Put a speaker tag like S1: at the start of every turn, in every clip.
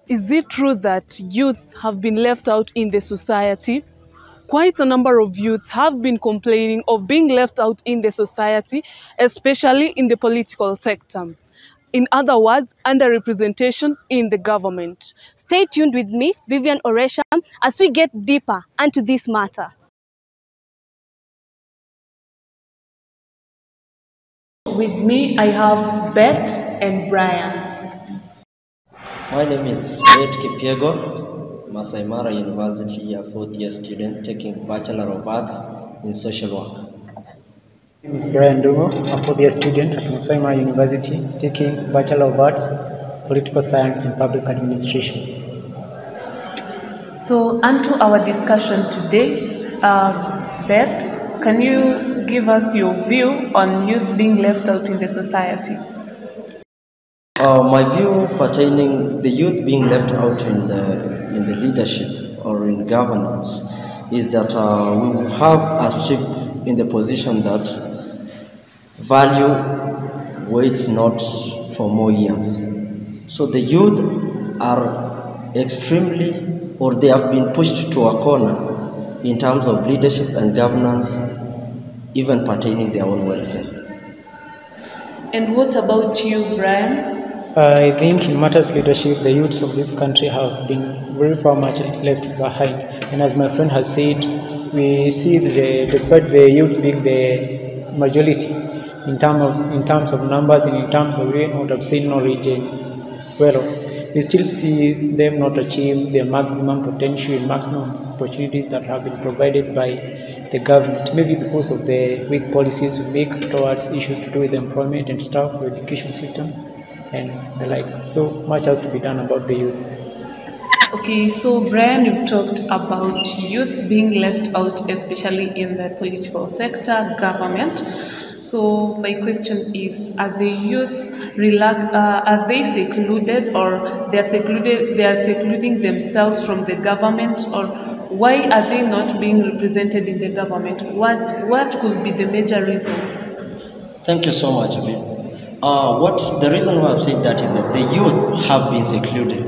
S1: Is it true that youths have been left out in the society? Quite a number of youths have been complaining of being left out in the society, especially in the political sector. In other words, underrepresentation in the government.
S2: Stay tuned with me, Vivian Oresha, as we get deeper into this matter.
S1: With me, I have Beth and Brian.
S3: My name is Ed Kipiego, Masai Mara University, a fourth-year student taking Bachelor of Arts in Social Work.
S4: My name is Brian Dogo, a fourth-year student at Masai Mara University taking Bachelor of Arts, Political Science and Public Administration.
S1: So, onto our discussion today. Beth, can you give us your view on youths being left out in the society?
S3: My view pertaining the youth being left out in the leadership or in governance is that we have a strict in the position that value waits not for more years. So the youth are extremely, or they have been pushed to a corner in terms of leadership and governance, even pertaining their own welfare.
S1: And what about you, Brian?
S4: I think in matters leadership, the youths of this country have been very far much left behind. And as my friend has said, we see despite the youth being the majority in terms of numbers and in terms of what I've seen knowledge and well, we still see them not achieve their maximum potential and maximum opportunities that have been provided by the government. Maybe because of the weak policies we make towards issues to do with employment and staff, the education system, and the like. So much has to be done about the youth.
S1: Okay, so Brian, you've talked about youth being left out, especially in the political sector, government. So my question is: are the youth are they secluded, or they are secluding themselves from the government, or why are they not being represented in the government? What could be the major reason?
S3: Thank you so much, Abby. The reason why I've said that is that the youth have been secluded.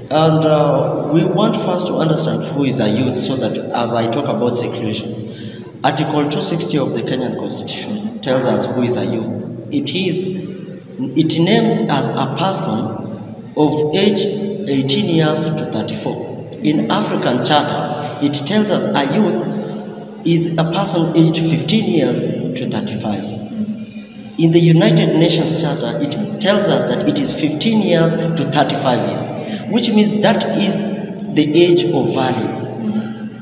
S3: And we want first to understand who is a youth, so that as I talk about seclusion, Article 260 of the Kenyan Constitution tells us who is a youth. It names as a person of age 18 years to 34. In African Charter, it tells us a youth is a person aged 15 years to 35. In the United Nations Charter, it tells us that it is 15 years to 35 years, which means that is the age of value.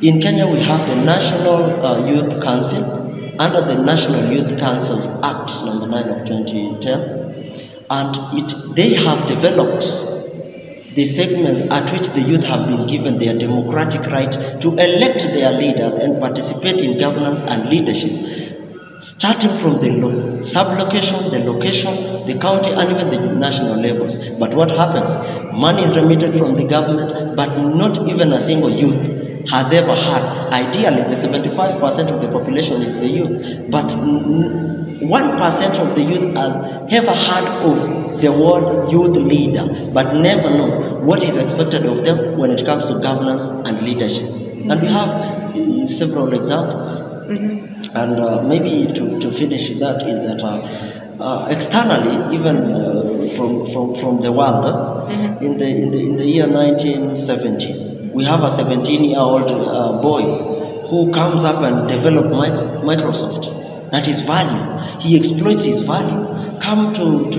S3: In Kenya, we have the National Youth Council. Under the National Youth Councils Act number 9 of 2010, and they have developed the segments at which the youth have been given their democratic right to elect their leaders and participate in governance and leadership, starting from the sub-location, the location, the county, and even the national levels. But what happens? Money is remitted from the government, but not even a single youth has ever had. Ideally, the 75% of the population is the youth, but 1% of the youth has ever heard of the word youth leader, but never know what is expected of them when it comes to governance and leadership. And we have several examples. And maybe to finish that is that externally, even from the world, in the year 1970s, we have a 17-year-old boy who comes up and develops Microsoft. That is value. He exploits his value. Come to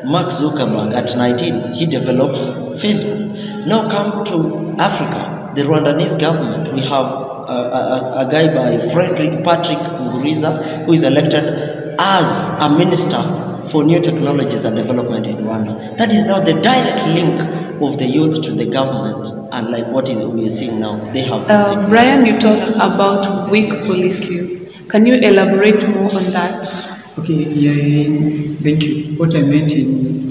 S3: Mark Zuckerberg at 19, he develops Facebook. Now come to Africa, the Rwandanese government. We have a guy by Frederick Patrick Nguriza, who is elected as a minister for new technologies and development in Rwanda. That is now the direct link of the youth to the government, and like what we are seeing now, they have.
S1: Brian, you talked about weak policies. Can you elaborate more on that?
S4: Okay, yeah, thank you. What I meant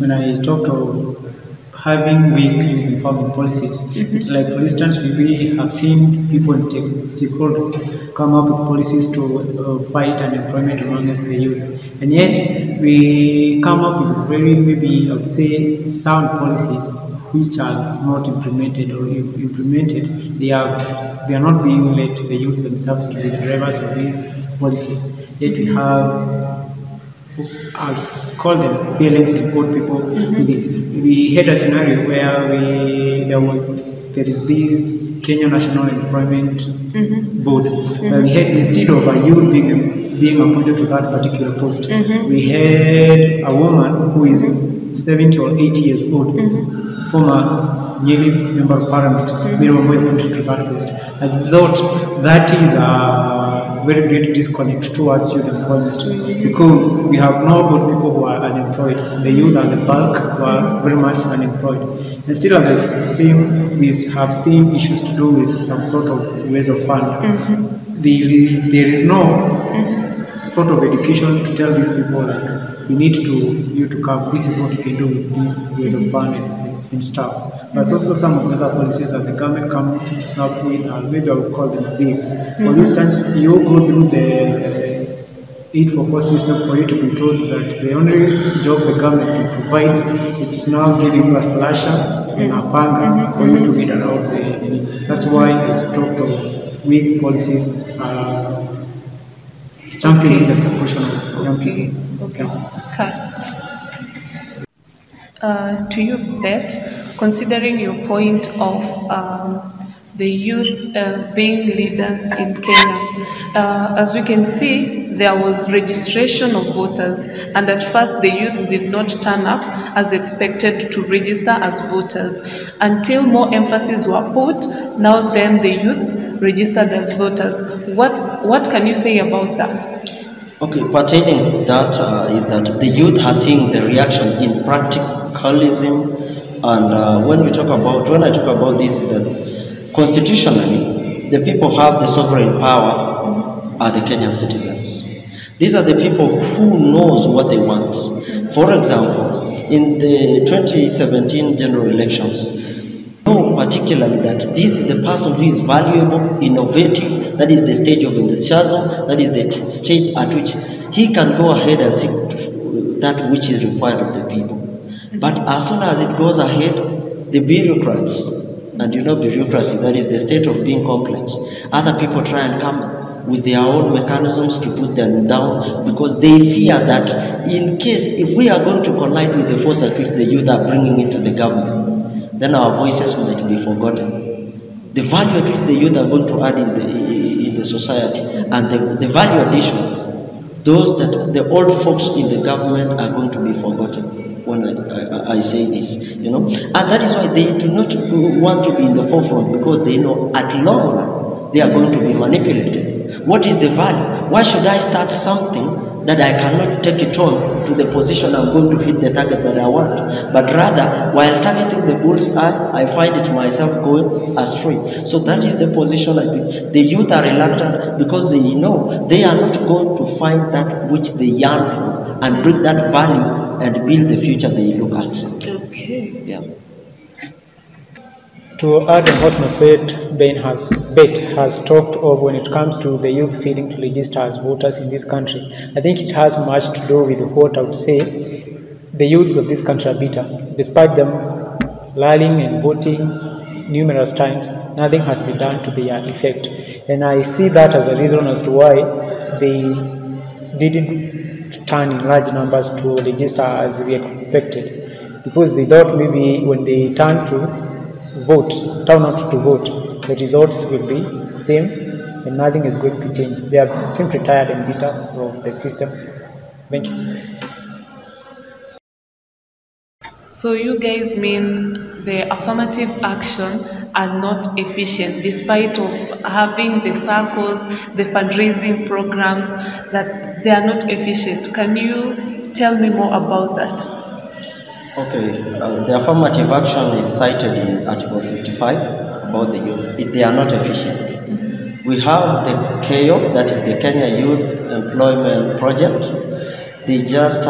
S4: when I talked of having weak youth empowerment policies. It's like, for instance, we have seen people and stakeholders come up with policies to fight unemployment amongst the youth, and yet we come up with very, maybe I would say, sound policies which are not implemented, or if implemented, they are not being led to the youth themselves to be the drivers of these policies. Yet we have, I'll call them feelings and old people. We had a scenario where there is this Kenya National Employment Board, where we had, instead of a youth being appointed to that particular post, we had a woman who is 70 or 80 years old, former newly member of parliament, being appointed to that post. I thought that is a very great disconnect towards youth employment, because we have now got people who are unemployed. The youth are the bulk who are very much unemployed. And still at the same, we have seen issues to do with some sort of ways of fund. There is no sort of education to tell these people, like, you need to come, this is what you can do with these ways of fund and stuff. But also some of the other policies that the government come up with, maybe I would call them big. For instance, you go through the 844 system for you to be told that the only job the government can provide, it's now giving you a slasher and a panga for you to get around the. That's why it's talked of weak policies championing the suppression of young people.
S1: Okay. To you, Beth, considering your point of the youth being leaders in Kenya, as we can see, there was registration of voters, and at first the youth did not turn up as expected to register as voters. Until more emphasis were put, now then the youth registered as voters. What can you say about that?
S3: Okay, pertaining that is that the youth are seeing the reaction in practicalism, and when I talk about this, is that constitutionally, the people have the sovereign power are the Kenyan citizens. These are the people who knows what they want. For example, in the 2017 general elections, know particularly that this is the person who is valuable, innovative, that is the stage of enthusiasm, that is the stage at which he can go ahead and seek that which is required of the people. But as soon as it goes ahead, the bureaucrats, and you know bureaucracy, that is the state of being complex, other people try and come with their own mechanisms to put them down, because they fear that in case if we are going to collide with the force at which the youth are bringing into the government, then our voices might be forgotten. The value at which the youth are going to add in the society, and the value addition, those that the old folks in the government are going to be forgotten when I say this, you know. And that is why they do not want to be in the forefront, because they know at long run they are going to be manipulated. What is the value? Why should I start something that I cannot take it on to the position I'm going to hit the target that I want? But rather, while targeting the bull's eye, I find it myself going astray. So that is the position I think. The youth are reluctant because they know they are not going to find that which they yearn for and bring that value and build the future they look at.
S1: Okay.
S3: Yeah.
S4: To add on what my friend Bet has talked of when it comes to the youth failing to register as voters in this country, I think it has much to do with what I would say the youths of this country are bitter. Despite them rallying and voting numerous times, nothing has been done to their effect. And I see that as a reason as to why they didn't turn in large numbers to register as we expected. Because they thought maybe when they turn out to vote, the results will be same and nothing is going to change. They are simply tired and bitter of the system. Thank you.
S1: So you guys mean the affirmative action are not efficient, despite of having the circles, the fundraising programs, that they are not efficient. Can you tell me more about that?
S3: Okay, the affirmative action is cited in Article 55 about the youth. They are not efficient. We have the KEO, that is the Kenya Youth Employment Project. They just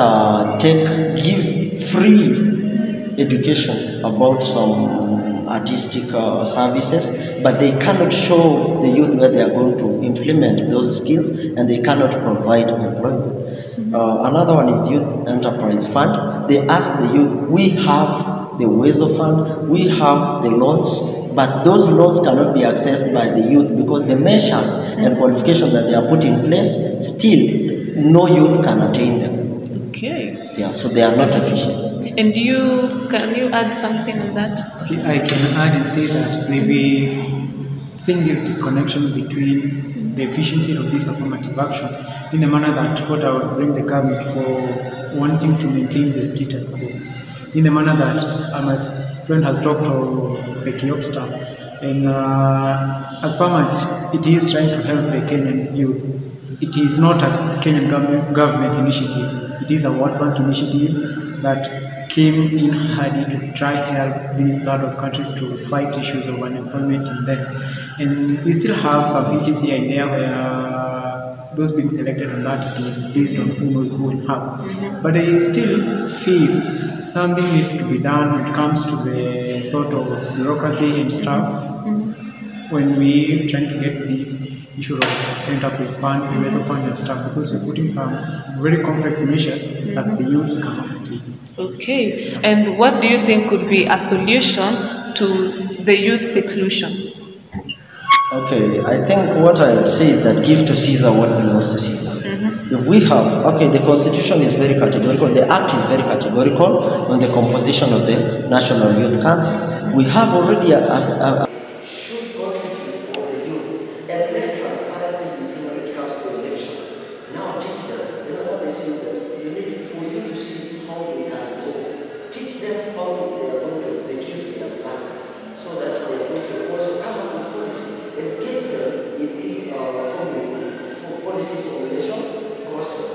S3: give free education about some artistic services, but they cannot show the youth where they are going to implement those skills, and they cannot provide employment. Another one is Youth Enterprise Fund. They ask the youth, we have the Wezo Fund, we have the loans, but those loans cannot be accessed by the youth because the measures and qualifications that they are put in place, still no youth can attain them.
S1: Okay.
S3: Yeah, so they are not efficient.
S1: And can you add something on that?
S4: Okay, I can add and say that maybe seeing this disconnection between the efficiency of this affirmative action in a manner that what I would bring the government for wanting to maintain the status quo, in a manner that my friend has talked of the Kiop staff, and as far as it is trying to help the Kenyan youth, it is not a Kenyan government initiative. It is a World Bank initiative that came in handy to try help these third world countries to fight issues of unemployment in them. And we still have some hitches here and there where those being selected on that it is based on who knows who and how. But I still feel something needs to be done when it comes to the sort of bureaucracy and stuff when we trying to get this issue of enterprise fund, the Wezo fund and stuff, because we're putting some very complex measures that the youths cannot take.
S1: Okay. And what do you think could be a solution to the youth seclusion?
S3: Okay, I think what I would say is that give to Caesar what belongs to Caesar. If we have, okay, the constitution is very categorical, the act is very categorical on the composition of the National Youth Council. We have already should constitute of the youth and let transparency be seen when it comes to election. Now teach them. The other is that you need for you to see how they can vote. Teach them how they are going to execute their plan, so that they are going to also come up with policy. Engage them in this formula for policy formulation process,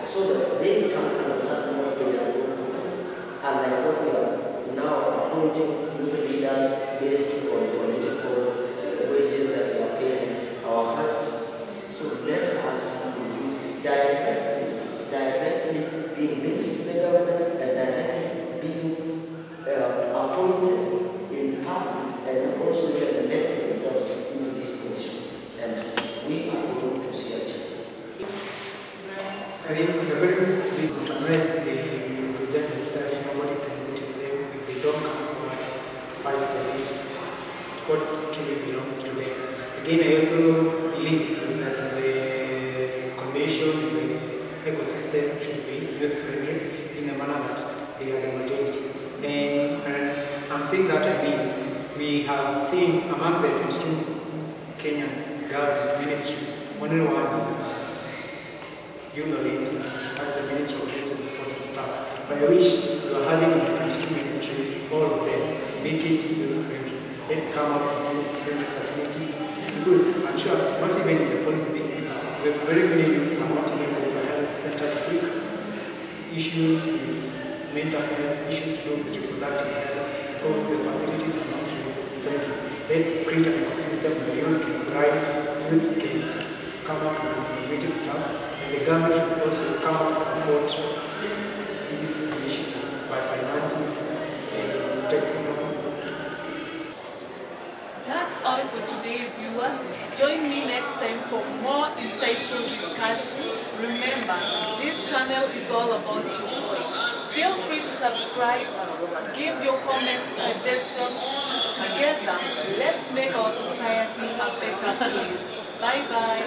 S3: so that they can understand what they are going to do. And like what we are now appointing youth leaders based on political wages that we are paying our friends. So let us see the youth directly being linked to the government and directly being appointed in public and also even elected themselves into this position. And we are going to see a change.
S4: I think the very least unless they present themselves, nobody can notice them if they don't come forward to fight for this, what truly belongs to them. Again, I also believe that the condition, the ecosystem should be youth friendly in a manner that they are the majority. And I'm saying that again, we have seen among the 22 Kenyan government ministries, only one is youth oriented as the Minister of Youth and Sport and Staff. But I wish we were having 22 ministries, all of them, make it youth friendly. Let's come up with youth friendly facilities, because I'm sure not even in the policy making stuff, very many youths are not even going to a health center to seek issues with mental health, issues to do with reproductive health, because the facilities are not really friendly. Let's create an ecosystem where youth can thrive, youths can come up with innovative stuff, and the government should also come up to support this initiative by finances and technology.
S1: That's all for today's viewers. Join me next time for more insightful discussion. Remember, this channel is all about your voice. Feel free to subscribe, give your comments, suggestions. Together, let's make our society a better place. Bye-bye.